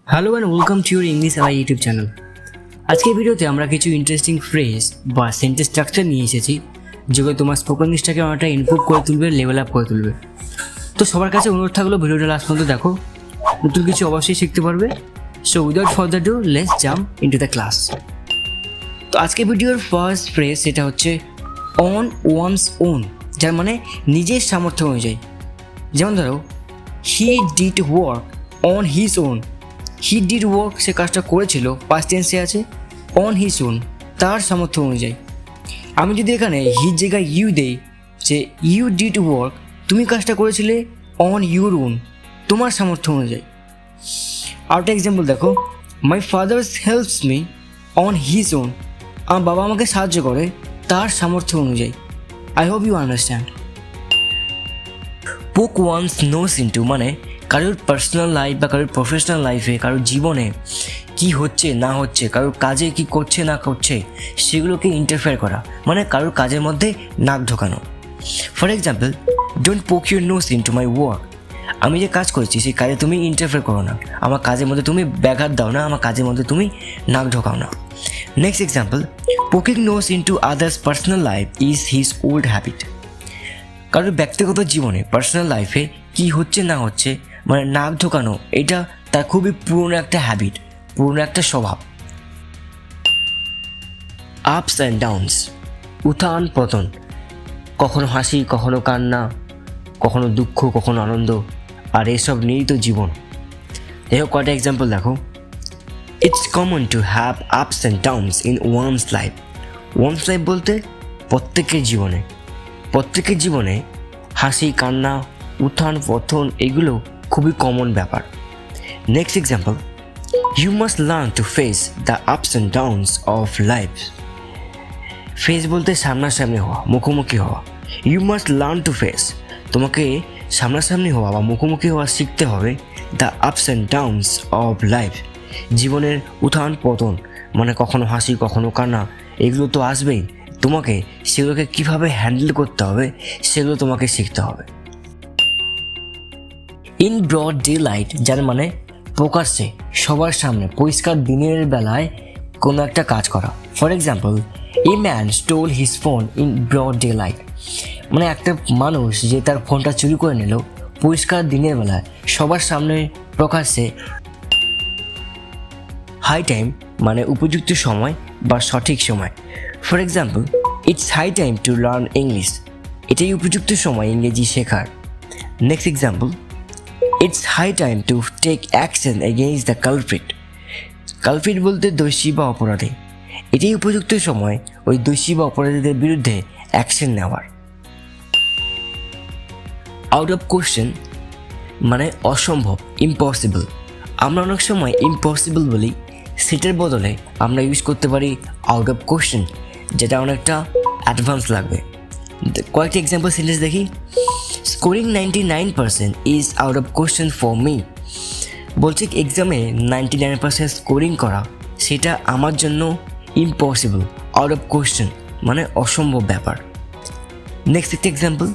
Hello and welcome to your English এলাই YouTube channel. আজকের ভিডিওতে আমরা কিছু ইন্টারেস্টিং ফ্রেজ বা সেন্টেন্স স্ট্রাকচার নিয়ে এসেছি যেগুলো তোমার স্পোকেন ইংলিশটাকে অনেকটা ইমপ্রুভ করে তুলবে, লেভেল আপ করে তুলবে। তো সবার কাছে অনুরোধ থাকলো ভিডিওটা লাস্ট পর্যন্ত দেখো, নতুন কিছু অবশ্যই শিখতে পারবে। So without further do let's jump into the class. তো আজকে ভিডিওর ফার্স্ট ফ্রেজ সেটা হচ্ছে অন ওয়ানস ওন, যার মানে নিজের সামর্থ্য অনুযায়ী। যেমন ধরো he did work on his own. He did work, সে কাজটা করেছিল, পাস্ট টেন্সে আছে। অন হিজ ওন, তার সামর্থ্য অনুযায়ী। আমি যদি এখানে হির জায়গায় ইউ দেই, যে ইউ ডিড ওয়ার্ক, তুমি কাজটা করেছিলে অন ইউর ওন, তোমার সামর্থ্য অনুযায়ী। আরেকটা এক্সাম্পল দেখো, my father helps me on his own. আমার বাবা আমাকে সাহায্য করে তার সামর্থ্য অনুযায়ী। I hope you understand. Poke one's nose into মানে কারোর পার্সোনাল লাইফ বা কারোর প্রফেশনাল লাইফে, কারোর জীবনে কি হচ্ছে না হচ্ছে, কারোর কাজে কি করছে না করছে সেগুলোকে ইন্টারফেয়ার করা, মানে কারোর কাজের মধ্যে নাক ঢোকানো। For example, don't poke your nose into my work. আমি যে কাজ করছি সেই কাজে তুমি ইন্টারফেয়ার করো না, আমার কাজের মধ্যে তুমি ব্যাঘাত দাও না, আমার কাজের মধ্যে তুমি নাক ঢোকাও না। Next example, poking nose into others personal life is his old habit. কারোর ব্যক্তিগত জীবনে, পার্সোনাল লাইফে কি হচ্ছে না হচ্ছে মানে নাক ঢোকানো, এটা তার খুবই পুরনো একটা হ্যাবিট, পুরনো একটা স্বভাব। আপস অ্যান্ড ডাউনস, উত্থান পতন, কখনো হাসি কখনো কান্না, কখনো দুঃখ কখনো আনন্দ, আর এসব নিয়েই তো জীবন। দেখো কয়টা এক্সাম্পল দেখো। It's common to have ups and downs in one's life. One's life বলতে প্রত্যেকের জীবনে, প্রত্যেকের জীবনে হাসি কান্না উত্থান পতন এগুলো খুবই কমন ব্যাপার। Next example, you must learn to face the ups and downs of life. Face বলতে সামনাসামনি হওয়া, মুখোমুখি হওয়া। You must learn to face, তোমাকে সামনাসামনি হওয়া বা মুখোমুখি হওয়া শিখতে হবে। The ups and downs of life, জীবনের উত্থান পতন মানে কখনো হাসি কখনো কান্না এগুলো তো আসবেই, তোমাকে সেগুলোকে কীভাবে হ্যান্ডেল করতে হবে সেগুলো তোমাকে শিখতে হবে। ইন ব্রড ডে লাইট, যার মানে প্রকাশ্যে সবার সামনে পরিষ্কার দিনের বেলায় কোনো একটা কাজ করা। For example, a man stole his phone in broad daylight, মানে একটা মানুষ যে তার ফোনটা চুরি করে নিল পরিষ্কার দিনের বেলায় সবার সামনে প্রকাশ্যে। হাই টাইম মানে উপযুক্ত সময় বা সঠিক সময়। For example, it's high time to learn English, এটাই উপযুক্ত সময় ইংরেজি শেখার। Next example, it's high time to take action against the culprit. Culprit বলতে দোষী বা অপরাধী, এটাই উপযুক্ত সময় ওই দোষী বা অপরাধীদের বিরুদ্ধে অ্যাকশন নেওয়ার। আউট অফ কোশ্চেন মানে অসম্ভব, ইম্পসিবল। আমরা অনেক সময় ইম্পসিবল বলি, সেটার বদলে আমরা ইউজ করতে পারি আউট অফ কোশ্চেন, যেটা অনেকটা অ্যাডভান্স লাগবে। কয়েকটি এক্সাম্পল সেন্টেন্স দেখি। Scoring 99% is out of question for me. বলছে এক্সামে 99% স্কোরিং করা সেটা আমার জন্য ইম্পসিবল, আউট অফ কোশ্চেন মানে অসম্ভব ব্যাপার। নেক্সট একটা example,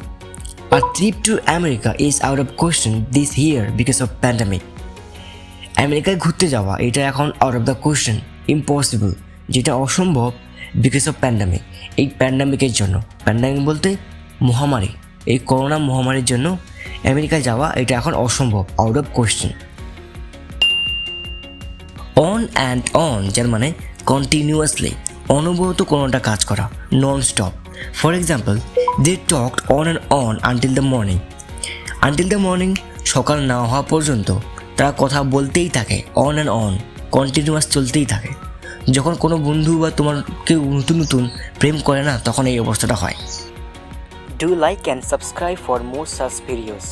a trip to America is out of question this year because of pandemic. আমেরিকায় ঘুরতে যাওয়া এটা এখন out of the question, impossible, যেটা অসম্ভব বিকজ অফ প্যান্ডামিক, এই প্যান্ডামিকের জন্য। প্যান্ডামিক বলতে মহামারী, এই করোনা মহামারীর জন্য আমেরিকায় যাওয়া এটা এখন অসম্ভব, out of question. On and on, যার মানে কন্টিনিউয়াসলি, অনবরত কোনোটা কাজ করা, nonstop. For example, they talked on and on until the morning. Until the morning, সকাল না হওয়া পর্যন্ত তারা কথা বলতেই থাকে, অন অ্যান্ড অন, কন্টিনিউয়াস চলতেই থাকে। যখন কোনো বন্ধু বা তোমার কেউ নতুন নতুন প্রেম করে না, তখন এই অবস্থাটা হয়। Do like and subscribe for more such videos.